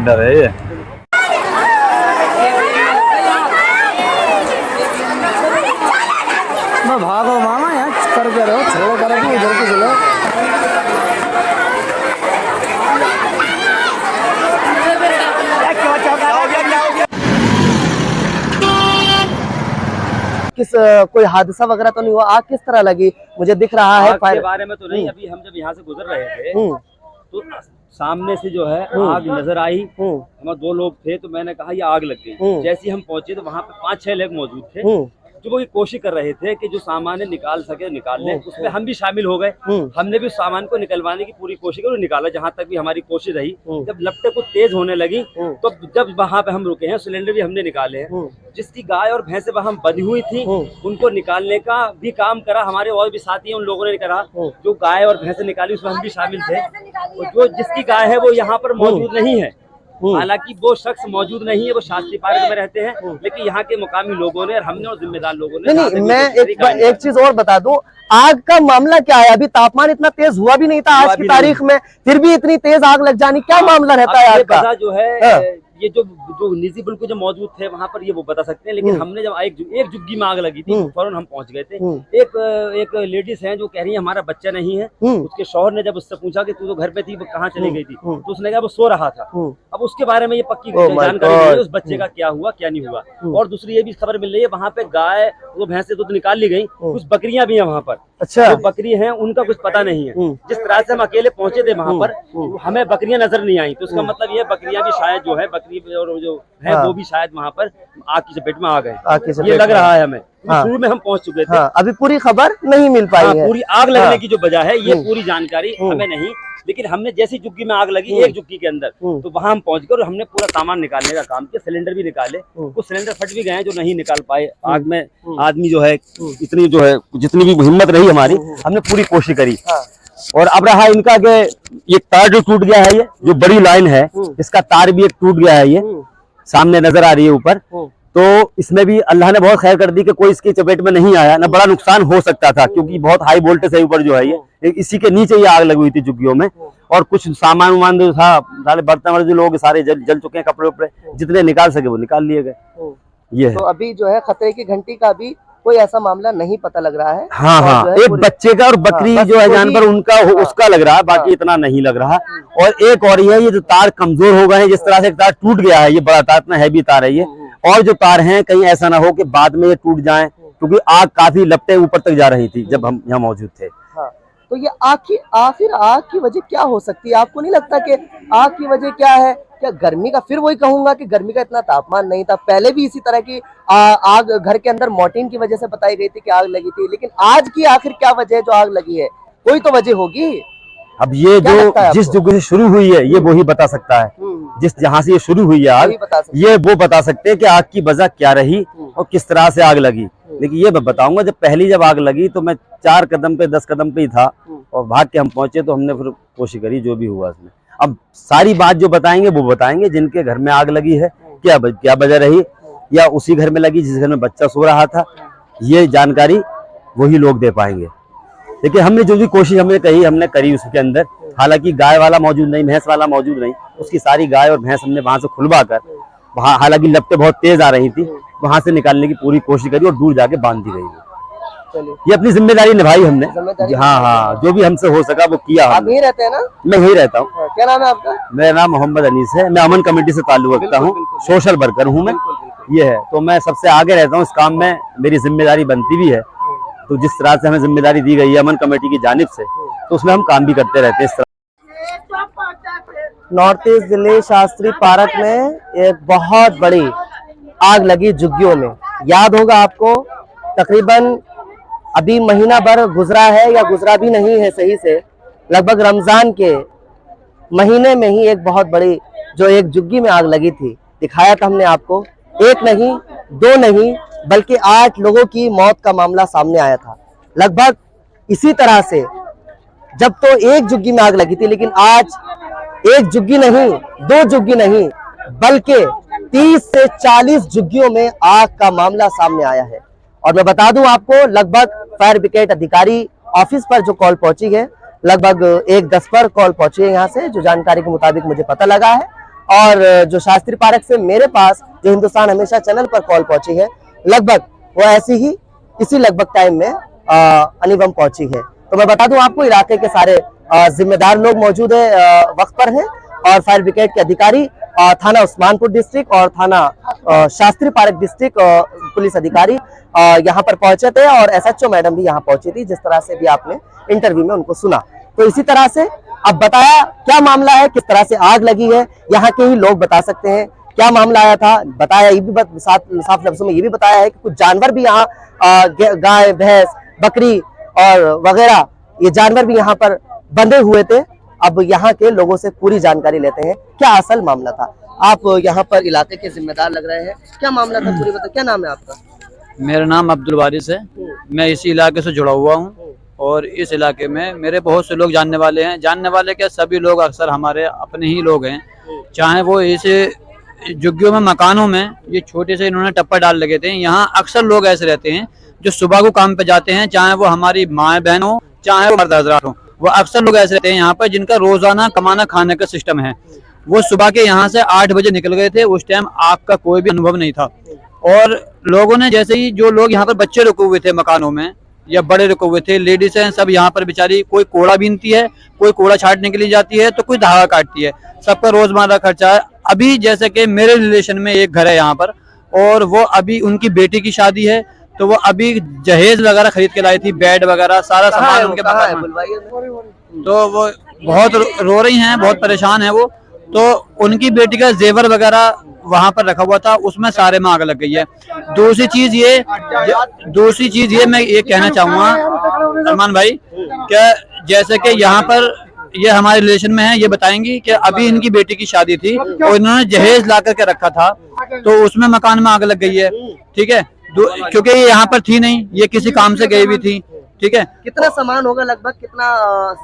Cylinder है ये। भागो मामा यहाँ कर के रहो, छोड़ो करो कि उधर को चलो। किस कोई हादसा वगैरह तो नहीं हुआ? आग किस तरह लगी? मुझे दिख रहा है आग के बारे में तो नहीं, अभी हम जब यहाँ से गुजर रहे थे तो सामने से जो है आग नजर आई। हम 2 लोग थे तो मैंने कहा ये आग लग गई। जैसे ही हम पहुंचे तो वहाँ पे 5-6 लोग मौजूद थे जो वो कोशिश कर रहे थे कि जो सामान निकाल सके निकाल ले। उसमें हम भी शामिल हो गए। हमने भी उस सामान को निकलवाने की पूरी कोशिश की और निकाला जहाँ तक भी हमारी कोशिश रही। जब लपटें कुछ तेज होने लगी तो जब वहाँ पे हम रुके हैं, सिलेंडर भी हमने निकाले हैं। जिसकी गाय और भैंसे वहाँ बंधी हुई थी उनको निकालने का भी काम करा हमारे और भी साथी हैं, उन लोगों ने करा। जो गाय और भैंसे निकाली उसमें हम भी शामिल थे। जो जिसकी गाय है वो यहाँ पर मौजूद नहीं है, हालांकि वो शख्स मौजूद नहीं है, वो शास्त्री पार्क में रहते हैं। लेकिन यहाँ के मुकामी लोगों ने और हमने और जिम्मेदार लोगों ने नहीं, मैं एक चीज और बता दूं, आग का मामला क्या है? अभी तापमान इतना तेज हुआ भी नहीं था आज की तारीख में, फिर भी इतनी तेज आग लग जानी, क्या मामला रहता है आग का? जो है ये जो निजी बिल्कुल जो मौजूद थे वहाँ पर ये वो बता सकते हैं। लेकिन हमने जब एक जुग्गी में आग लगी थी फौरन हम पहुंच गए थे। एक लेडीज है जो कह रही है हमारा बच्चा नहीं है। उसके शौहर ने जब उससे पूछा कि तू तो घर पे थी, वो कहाँ चली गई थी, तो उसने कहा वो सो रहा था। अब उसके बारे में ये पक्की जानकारी नहीं है उस बच्चे का क्या हुआ क्या नहीं हुआ। और दूसरी ये भी खबर मिल रही है वहाँ पे गाय वो भैंसे दूध निकाल ली गई, कुछ बकरियां भी हैं वहाँ पर। अच्छा, जो बकरी हैं उनका कुछ पता नहीं है। जिस तरह से हम अकेले पहुंचे थे वहाँ पर हमें बकरियां नजर नहीं आई, तो उसका मतलब ये बकरियां भी शायद जो है बकरी और जो है वो भी शायद वहाँ पर आग की चपेट में आ गए, ये लग रहा है हमें। शुरू में हम पहुंच चुके थे। अभी पूरी खबर नहीं मिल पाई है। पूरी आग लगने की जो वजह है ये पूरी जानकारी हमें नहीं, लेकिन हमने जैसी जुग्गी में आग लगी एक जुग्गी के अंदर तो वहां हम पहुंच गए और हमने पूरा सामान निकालने का काम किया। सिलेंडर भी निकाले, कुछ सिलेंडर फट भी गए हैं जो नहीं निकाल पाए। आग में आदमी जो है इतनी जो है जितनी भी हिम्मत रही हमारी हमने पूरी कोशिश करी। और अब रहा इनका के ये तार जो टूट गया है, ये जो बड़ी लाइन है इसका तार भी एक टूट गया है, ये सामने नजर आ रही है ऊपर। तो इसमें भी अल्लाह ने बहुत खैर कर दी कि कोई इसकी चपेट में नहीं आया, ना बड़ा नुकसान हो सकता था क्योंकि बहुत हाई वोल्टेज है ऊपर जो है ये इसी के नीचे ये आग लगी हुई थी झुग्गियों में। और कुछ सामान वामान जो था सारे बर्तन वाले जो लोग सारे जल चुके हैं, कपड़े उपड़े जितने निकाल सके वो निकाल लिए गए। ये तो अभी जो है खतरे की घंटी का भी कोई ऐसा मामला नहीं पता लग रहा है। हाँ, एक बच्चे का और बकरी जो है जानवर उनका उसका लग रहा है, बाकी इतना नहीं लग रहा। और एक और ये जो तार कमजोर हो गए हैं, जिस तरह से तार टूट गया है, ये बड़ा तार इतना हैवी तार है ये। और जो तार हैं कहीं ऐसा ना हो कि बाद में ये टूट जाएं, क्योंकि आग काफी लपटे ऊपर तक जा रही थी जब हम यहाँ मौजूद थे। तो ये आखिर आग की वजह क्या हो सकती है? आपको नहीं लगता कि आग की वजह क्या है? क्या गर्मी का? फिर वही कहूंगा कि गर्मी का इतना तापमान नहीं था, पहले भी इसी तरह की आग घर के अंदर मोर्टिन की वजह से बताई गई थी कि आग लगी थी। लेकिन आज की आखिर क्या वजह है जो आग लगी है? कोई तो वजह होगी। अब ये जो जिस जगह से शुरू हुई है ये वही बता सकता है, जिस जहाँ से ये शुरू हुई है आग ये वो बता सकते हैं कि आग की वजह क्या रही और किस तरह से आग लगी। लेकिन ये मैं बताऊंगा जब आग लगी तो मैं 4 कदम पे 10 कदम पे ही था और भाग के हम पहुंचे, तो हमने फिर कोशिश करी जो भी हुआ उसमें। अब सारी बात जो बताएंगे वो बताएंगे जिनके घर में आग लगी है क्या वजह रही, या उसी घर में लगी जिस घर में बच्चा सो रहा था, ये जानकारी वही लोग दे पाएंगे। लेकिन हमने जो भी कोशिश हमने करी उसके अंदर, हालांकि गाय वाला मौजूद नहीं, भैंस वाला मौजूद नहीं, उसकी सारी गाय और भैंस हमने वहां से खुलवा कर वहाँ, हालांकि लपटें बहुत तेज आ रही थी, वहां से निकालने की पूरी कोशिश करी और दूर जाके बांध दी गई। ये अपनी जिम्मेदारी निभाई हमने। हाँ, जो भी हमसे हो सका वो किया। आप यहीं रहते हैं ना? मैं यहीं रहता हूँ। क्या नाम है आपका? मेरा नाम मोहम्मद अनीस है, मैं अमन कमेटी से ताल्लुक रखता हूँ, सोशल वर्कर हूँ मैं। ये है तो मैं सबसे आगे रहता हूँ इस काम में, मेरी जिम्मेदारी बनती भी है। तो जिस तरह से हमें जिम्मेदारी दी गई है अमन कमेटी की जानिब से, तो उसमें हम काम भी करते रहते हैं इस तरह। North east Delhi Shastri park में एक बहुत बड़ी आग लगी झुग्गियों में। याद होगा आपको, तकरीबन अभी महीना भर गुजरा है या गुजरा भी नहीं है सही से, लगभग रमजान के महीने में ही एक बहुत बड़ी जो एक झुग्गी में आग लगी थी, दिखाया था हमने आपको। एक नहीं, 2 नहीं, बल्कि 8 लोगों की मौत का मामला सामने आया था। लगभग इसी तरह से जब तो एक झुग्गी में आग लगी थी, लेकिन आज एक झुग्गी नहीं, 2 झुग्गी नहीं, बल्कि 30 से 40 झुग्गियों में आग का मामला सामने आया है। और मैं बता दूं आपको, लगभग फायर ब्रिगेड अधिकारी ऑफिस पर जो कॉल पहुंची है, लगभग 1:10 पर कॉल पहुंची है यहाँ से, जो जानकारी के मुताबिक मुझे पता लगा है। और जो शास्त्री पार्क से मेरे पास जो हिंदुस्तान हमेशा चैनल पर कॉल पहुंची है, लगभग वो ऐसी ही इसी लगभग टाइम में अनिवम पहुंची है। तो मैं बता दूं आपको, इलाके के सारे जिम्मेदार लोग मौजूद है, वक्त पर हैं, और फायर ब्रिगेड के अधिकारी, थाना उस्मानपुर डिस्ट्रिक्ट और थाना शास्त्री पार्क डिस्ट्रिक्ट पुलिस अधिकारी यहाँ पर पहुंचे थे, और SHO मैडम भी यहाँ पहुंची थी, जिस तरह से भी आपने इंटरव्यू में उनको सुना। तो इसी तरह से अब बताया क्या मामला है, किस तरह से आग लगी है, यहाँ के ही लोग बता सकते हैं क्या मामला आया था। बताया ये भी साफ लफ्जों में ये भी बताया है कि कुछ जानवर भी यहाँ, गाय, भैंस, बकरी और वगैरह, ये जानवर भी यहाँ पर बंधे हुए थे। अब यहाँ के लोगों से पूरी जानकारी लेते हैं क्या असल मामला था। आप यहाँ पर इलाके के जिम्मेदार लग रहे हैं, क्या मामला था पूरी बताइए। क्या नाम है आपका? मेरा नाम अब्दुल वारिस है। मैं इसी इलाके से जुड़ा हुआ हूँ और इस इलाके में मेरे बहुत से लोग जानने वाले हैं। जानने वाले क्या, सभी लोग अक्सर हमारे अपने ही लोग हैं। चाहे वो इस झुग्गियों में, मकानों में ये छोटे से इन्होंने टप्पर डाल लगे थे। यहाँ अक्सर लोग ऐसे रहते हैं जो सुबह को काम पे जाते हैं, चाहे वो हमारी माएँ बहन हो, चाहे वो मर्द हजरात हो। वो अक्सर लोग ऐसे रहते हैं यहाँ पर जिनका रोजाना कमाना खाने का सिस्टम है। वो सुबह के यहाँ से 8 बजे निकल गए थे। उस टाइम आग का कोई भी अनुभव नहीं था। और लोगों ने, जैसे ही जो लोग यहाँ पर बच्चे रुके हुए थे मकानों में या बड़े रुके हुए थे, लेडीज हैं सब यहाँ पर बेचारी, कोई कोड़ा बीनती है, कोई कोड़ा छाटने के लिए जाती है, तो कोई धागा काटती है। सबका रोजमर्रा खर्चा है। अभी जैसे कि मेरे रिलेशन में एक घर है यहाँ पर, और वो अभी उनकी बेटी की शादी है, तो वो अभी जहेज वगैरह खरीद के लाई थी, बेड वगैरह सारा सामान उनके पास। तो वो बहुत रो रही हैं, बहुत परेशान है वो। तो उनकी बेटी का जेवर वगैरह वहां पर रखा हुआ था, उसमें सारे में आग लग गई है। दूसरी चीज ये मैं ये कहना चाहूंगा अरमान भाई, क्या जैसे कि यहाँ पर ये हमारे रिलेशन में है, ये बताएंगी कि अभी इनकी बेटी की शादी थी और इन्होंने जहेज ला करके रखा था, तो उसमें मकान में आग लग गई है। ठीक है, क्योंकि ये यहाँ पर थी नहीं, ये किसी काम से गई हुई थी। ठीक है, कितना सामान होगा लगभग, कितना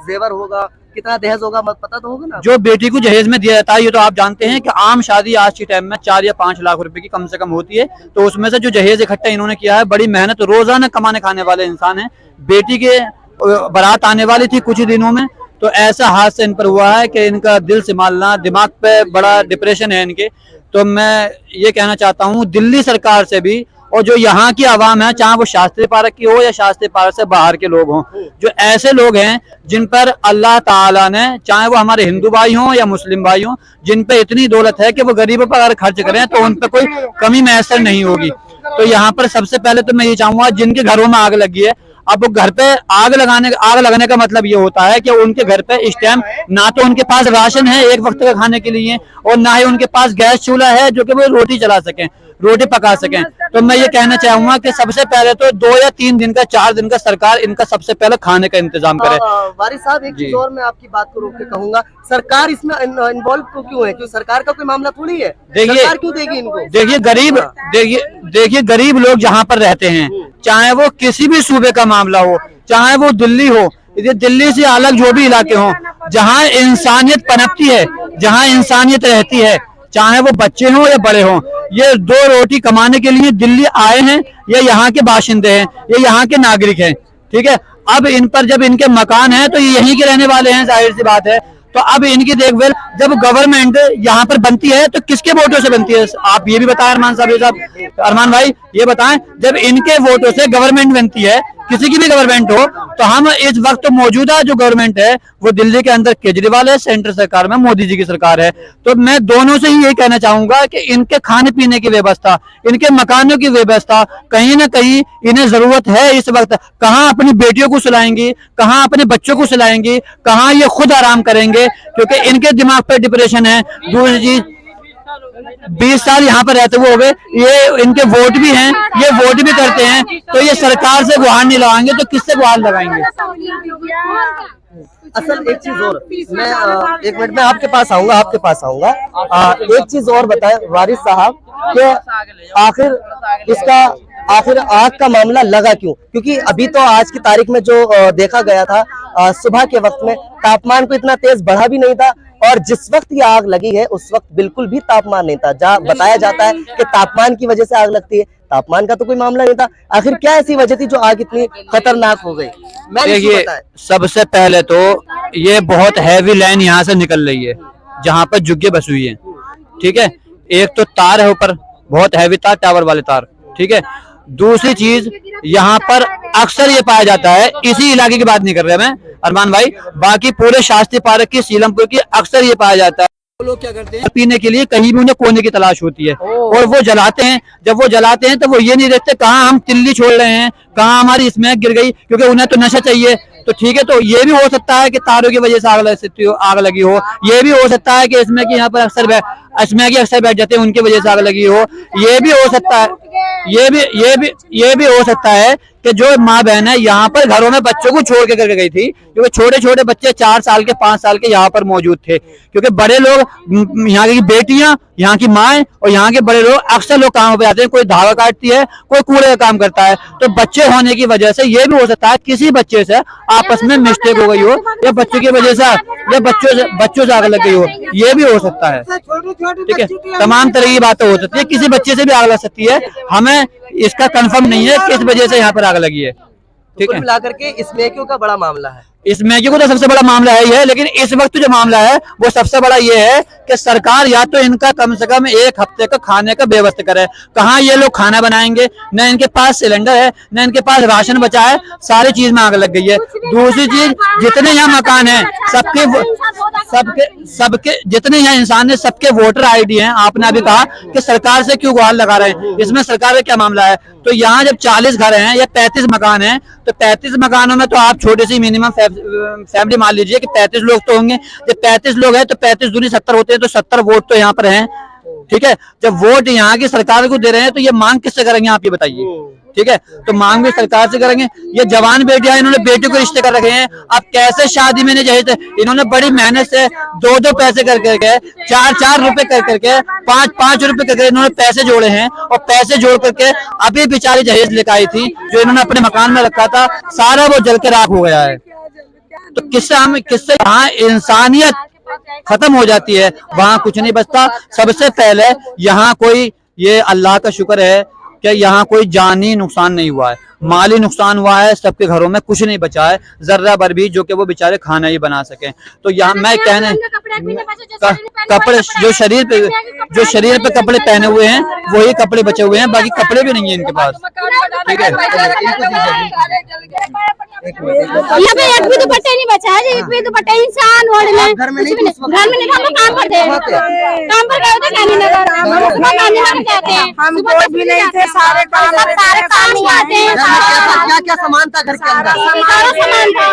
जेवर होगा, कितना दहेज होगा, मत पता तो होगा ना। जो बेटी को जहेज में दिया जाता है, ये तो आप जानते हैं कि आम शादी आज के टाइम में 4 या 5 लाख रुपए की कम से कम होती है। तो उसमें से जो जहेज इकट्ठा इन्होंने किया है, बड़ी मेहनत, रोजाना कमाने खाने वाले इंसान है। बेटी के बारात आने वाली थी कुछ ही दिनों में, तो ऐसा हादसा इन पर हुआ है कि इनका दिल संभालना, दिमाग पे बड़ा डिप्रेशन है इनके। तो मैं ये कहना चाहता हूँ दिल्ली सरकार से भी, और जो यहाँ की आवाम है, चाहे वो शास्त्री पार्क की हो या शास्त्री पार्क से बाहर के लोग हों, जो ऐसे लोग हैं जिन पर अल्लाह ताला ने, चाहे वो हमारे हिंदू भाई हों या मुस्लिम भाई हों, जिन पे इतनी दौलत है कि वो गरीबों पर अगर खर्च करें तो उन पर कोई कमी मैसर नहीं होगी। तो यहाँ पर सबसे पहले तो मैं ये चाहूंगा, जिनके घरों में आग लगी है, अब वो घर पे आग लगाने का मतलब ये होता है कि उनके घर पे इस टाइम ना तो उनके पास राशन है एक वक्त का खाने के लिए, और ना ही उनके पास गैस चूल्हा है जो कि वो रोटी चला सकें, रोटी पका सकें। तो मैं ये कहना चाहूंगा कि सबसे पहले तो 2 या 3 दिन का, 4 दिन का सरकार इनका सबसे पहले खाने का इंतजाम करे। वारिस साहब, एक चीज और मैं आपकी बात को रोक के कहूंगा, सरकार इसमें इन्वॉल्व क्यों है? क्यों सरकार का कोई मामला थोड़ी है, सरकार क्यों देगी इनको? देखिए गरीब लोग जहाँ पर रहते हैं, चाहे वो किसी भी सूबे का मामला हो, चाहे वो दिल्ली हो, ये दिल्ली से अलग जो भी इलाके हों, जहाँ इंसानियत पनपती है, जहाँ इंसानियत रहती है, चाहे वो बच्चे हों या बड़े हों, ये 2 रोटी कमाने के लिए दिल्ली आए हैं, ये यहाँ के बाशिंदे हैं, ये यहाँ के नागरिक हैं। ठीक है, अब इन पर जब इनके मकान हैं तो ये यहीं के रहने वाले हैं, जाहिर सी बात है। तो अब इनकी देखभाल जब गवर्नमेंट यहाँ पर बनती है तो किसके वोटों से बनती है? आप ये भी बताएं अरमान साहब, अरमान भाई ये बताएं, जब इनके वोटों से गवर्नमेंट बनती है, किसी की भी गवर्नमेंट हो, तो हम इस वक्त मौजूदा जो गवर्नमेंट है वो दिल्ली के अंदर केजरीवाल है, सेंटर सरकार में मोदी जी की सरकार है। तो मैं दोनों से ही यही कहना चाहूंगा कि इनके खाने पीने की व्यवस्था, इनके मकानों की व्यवस्था, कहीं ना कहीं इन्हें जरूरत है इस वक्त। कहाँ अपनी बेटियों को सुलाएंगी, कहाँ अपने बच्चों को सुलाएंगी, कहाँ ये खुद आराम करेंगे, क्योंकि इनके दिमाग पर डिप्रेशन है। दूसरी चीज, 20 साल यहाँ पर रहते हुए हो गए, ये इनके वोट भी हैं, ये वोट भी करते हैं, तो ये सरकार से गुहार नहीं लगाएंगे तो किससे गुहार लगाएंगे? असल एक चीज और, मैं 1 मिनट में आपके पास आऊंगा, एक चीज और बताएं वारिस साहब कि आखिर आग का मामला लगा क्यों? क्योंकि अभी तो आज की तारीख में जो देखा गया था, सुबह के वक्त में तापमान को इतना तेज बढ़ा भी नहीं था, और जिस वक्त ये आग लगी है उस वक्त बिल्कुल भी तापमान नहीं था। जहाँ बताया जाता है कि तापमान की वजह से आग लगती है, तापमान का तो कोई मामला नहीं था। आखिर क्या ऐसी वजह थी जो आग इतनी खतरनाक हो गई? देखिए, सबसे पहले तो ये बहुत हैवी लाइन यहाँ से निकल रही है जहाँ पर झुग्गी बसी हुई है। ठीक है। एक तो तार है ऊपर, बहुत हैवी तार, टावर वाले तार, ठीक है। दूसरी चीज यहाँ पर अक्सर ये पाया जाता है, इसी इलाके की बात नहीं कर रहे मैं अरमान भाई, बाकी पूरे शास्त्री पार्क की, सीलमपुर की अक्सर ये पाया जाता है। वो लोग क्या करते हैं, पीने के लिए कहीं भी उन्हें कोने की तलाश होती है और वो जलाते हैं। जब वो जलाते हैं तो वो ये नहीं देखते कहाँ हम तिल्ली छोड़ रहे हैं, कहाँ हमारी स्मैक गिर गई, क्योंकि उन्हें तो नशा चाहिए। तो ठीक है, तो ये भी हो सकता है कि तारों की वजह से आग लगी हो। ये भी हो सकता है कि इसमें कि यहाँ पर अक्सर बैठ जाते हैं, उनकी वजह से आग लगी हो। ये भी हो सकता है, ये भी हो सकता है कि जो माँ बहन है यहाँ पर घरों में बच्चों को छोड़ के करके गई थी, क्योंकि छोटे छोटे बच्चे 4 साल के 5 साल के यहाँ पर मौजूद थे। क्योंकि बड़े लोग, यहाँ की बेटियां, यहाँ की माएँ और यहाँ के बड़े लोग अक्सर लोग कामों पे आते हैं, कोई धागा काटती है, कोई कूड़े का काम करता है। तो बच्चे होने की वजह से ये भी हो सकता है किसी बच्चे से आपस में मिस्टेक हो गई हो, या बच्चों की वजह से या बच्चों से आग लग गई हो, ये भी हो सकता है। ठीक है, तमाम तरह की बातें हो सकती है, किसी बच्चे से भी आग लग सकती है, हमें इसका कंफर्म नहीं है किस वजह से यहाँ पर आग लगी है। ठीक है, मिला करके इसमें का बड़ा मामला है। इस मैगी को तो सबसे बड़ा मामला है ये है, लेकिन इस वक्त जो मामला है वो सबसे बड़ा ये है कि सरकार या तो इनका कम से कम 1 हफ्ते का खाने का व्यवस्था करे। कहाँ ये लोग खाना बनाएंगे, न इनके पास सिलेंडर है, न इनके पास राशन बचा है, सारी चीज में आग लग गई है। दूसरी चीज, जितने यहाँ मकान है सबके जितने यहाँ इंसान है, सबके वोटर आईडी हैं। आपने अभी कहा कि सरकार से क्यों गुहार लगा रहे हैं, इसमें सरकार का क्या मामला है? तो यहाँ जब 40 घर हैं या 35 मकान हैं, तो 35 मकानों में तो आप छोटे सी मिनिमम फैमिली मान लीजिए कि 35 लोग तो होंगे। जब 35 लोग हैं तो 35 दूनी 70 होते हैं, तो 70 वोट तो यहाँ पर हैं। ठीक है, जब वोट यहाँ की सरकार को दे रहे हैं तो ये मांग किससे करेंगे आप ये बताइए? ठीक है, तो मांग भी सरकार से करेंगे। ये जवान बेटियां, इन्होंने बेटे को रिश्ते कर रखे हैं, अब कैसे शादी में नहीं जहेज? इन्होंने बड़ी मेहनत से 2-2 पैसे कर करके, 4-4 रुपए कर करके, 5-5 रुपए करके इन्होंने पैसे जोड़े हैं, और पैसे जोड़ करके अभी बेचारी जहेज लेकर आई थी जो इन्होंने अपने मकान में रखा था, सारा वो जल के राख हो गया है। तो किससे यहाँ इंसानियत खत्म हो जाती है, वहाँ कुछ नहीं बचता। सबसे पहले यहाँ कोई, ये अल्लाह का शुक्र है कि यहाँ कोई जानी नुकसान नहीं हुआ है, माली नुकसान हुआ है, सबके घरों में कुछ नहीं बचा है जर्रा भर भी, जो कि वो बेचारे खाना ही बना सके। तो यहाँ मैं कहने, कपड़े जो शरीर पे कपड़े पहने हुए हैं वही कपड़े बचे हुए हैं, बाकी कपड़े भी नहीं है इनके पास। ठीक है, यहाँ पे एक भी दुपट्टे नहीं बचा है, एक भी दुपट्टे इंसान ओढ़ ले, घर में नहीं, हम काम करते हैं, काम पर गए थे हम कोई भी नहीं थे, सारे काम आते हैं। क्या क्या सामान था घर के अंदर? सारा सामान था,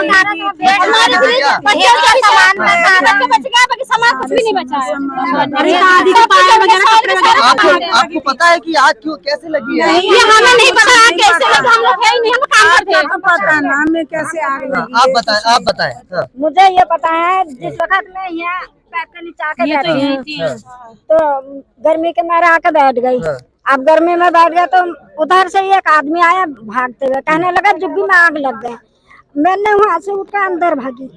हमारे बच्चों का सामान बच गया, बाकी सामान कुछ भी नहीं बचा है। आपको पता है कि आग क्यों कैसे लगी है? ये हमें नहीं पता कैसे लगा, हम लोग है ही नहीं, हम काम करते हैं, पता नाम में कैसे आग लगी। आप बताएं। हाँ। मुझे ये पता है, जिस वक्त में यहाँ पैर के नीचे आके बैठी तो गर्मी के मारे आके बैठ गई। अब गर्मी में बैठ गया तो उधर से एक आदमी आया भागते हुए, कहने लगा जुग्गी में आग लग गई। मैंने वहाँ से उठकर अंदर भागी,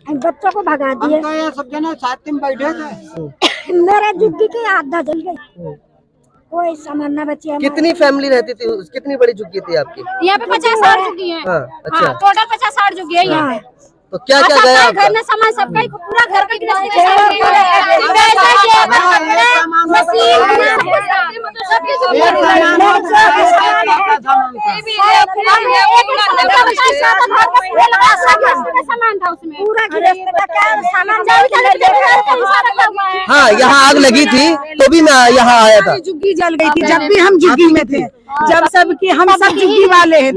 बच्चों को भगा दिए। सब जने साथ में बैठे थे, मेरा जुग्गी की आधा जल गई, कोई सामान न बची। कितनी फैमिली रहती थी? कितनी बड़ी झुग्गी थी आपकी? यहाँ पे 50-60 झुग्गी है। हाँ, अच्छा। टोटल 50-60 झुग्गी है यहाँ। तो क्या क्या गया आपका? घर में सामान सबका, पूरा घर का सामान था उसमें, हाँ, यहाँ आग लगी थी तो भी मैं यहाँ आया था। जुग्गी जल गई थी जब भी हम जुग्गी में थे, जब हम सब जुग्गी वाले थे,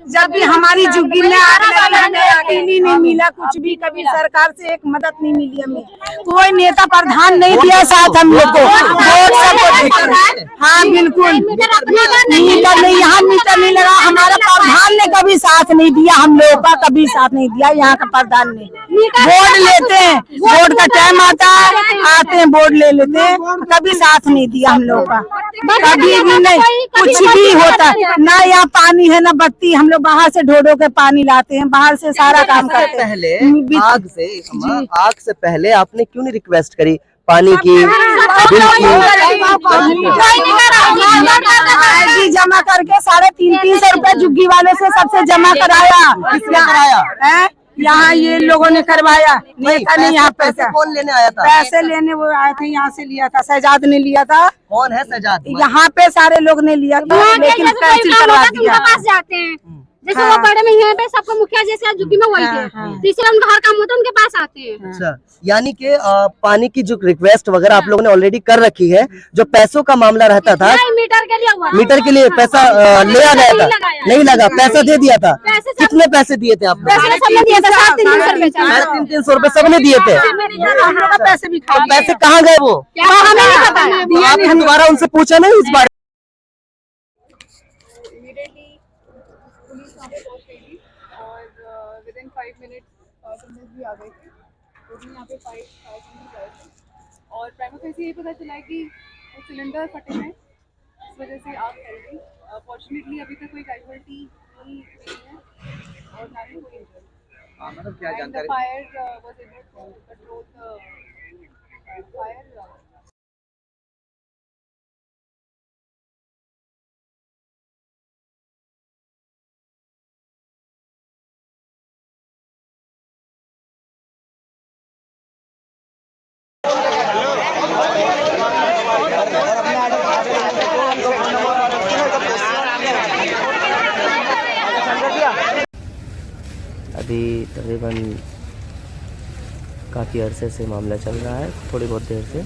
जब भी हमारी जुग्गी में आग लगी, हमें अकेली नहीं मिला कुछ भी, कभी सरकार से एक मदद नहीं मिली हमें, कोई नेता प्रधान नहीं दिया साथ हम लोग को, वोट सब। हाँ बिल्कुल, मीटर नहीं, यहाँ मीटर नहीं लगा, हमारा प्रधान ने कभी साथ नहीं दिया, हम लोगों का कभी साथ नहीं दिया यहाँ का प्रधान ने। वोट लेते हैं, वोट का टाइम आता है, आते हैं वोट ले लेते हैं, कभी साथ नहीं दिया हम लोगों का, कभी भी नहीं। कुछ भी होता ना, यहाँ पानी है ना बत्ती, हम लोग बाहर से ढो के पानी लाते हैं, बाहर से सारा काम करते हैं। पहले आग से पहले आपने क्यों नहीं रिक्वेस्ट करी पानी की, जमा करके 350 रुपए जुग्गी वाले से सबसे जमा कराया। यहाँ ये लोगों ने करवाया, नेता ने यहाँ पैसा कौन लेने आया था? पैसे लेने वो आए थे, यहाँ से लिया था, शहजाद ने लिया था। कौन है शहजाद? यहाँ पे सारे लोग ने लिया था, लेकिन कैंसिल करवा दिया। पास जाते हैं जैसे वो बड़े में यहाँ पे सबको मुखिया जैसे झुग्गी में वही थे, तीसरे उनका हर काम होता है उनके पास आते हैं। अच्छा, यानी कि पानी की जो रिक्वेस्ट वगैरह आप लोगों ने ऑलरेडी कर रखी है, जो पैसों का मामला रहता था, मीटर के लिए हुआ, मीटर के लिए पैसा लिया गया था, नहीं लगा, पैसा दे दिया था। कितने पैसे दिए थे आप लोग? सबने दिया था 350 रुपए सबने दिए थे। हम लोग का पैसे भी खा पैसे कहाँ गए वो? हमें नहीं पता। आपने दोबारा उनसे पूछा नहीं इस बारे? और विदिन 5 मिनट्स पुलिस भी आ गई थी, तो भी यहाँ पे फाइट गए थे और प्राइमा फेसी ये पता चला कि वो सिलेंडर फटे हैं, इस वजह से आग फैल गई। फॉर्चुनेटली अभी तक कोई कैजुअल्टी नहीं हुई है और ना ही कोई injury. And the fire was able to control the fire. अभी तकरीबन काफ़ी अरसे से मामला चल रहा है, थोड़ी बहुत देर से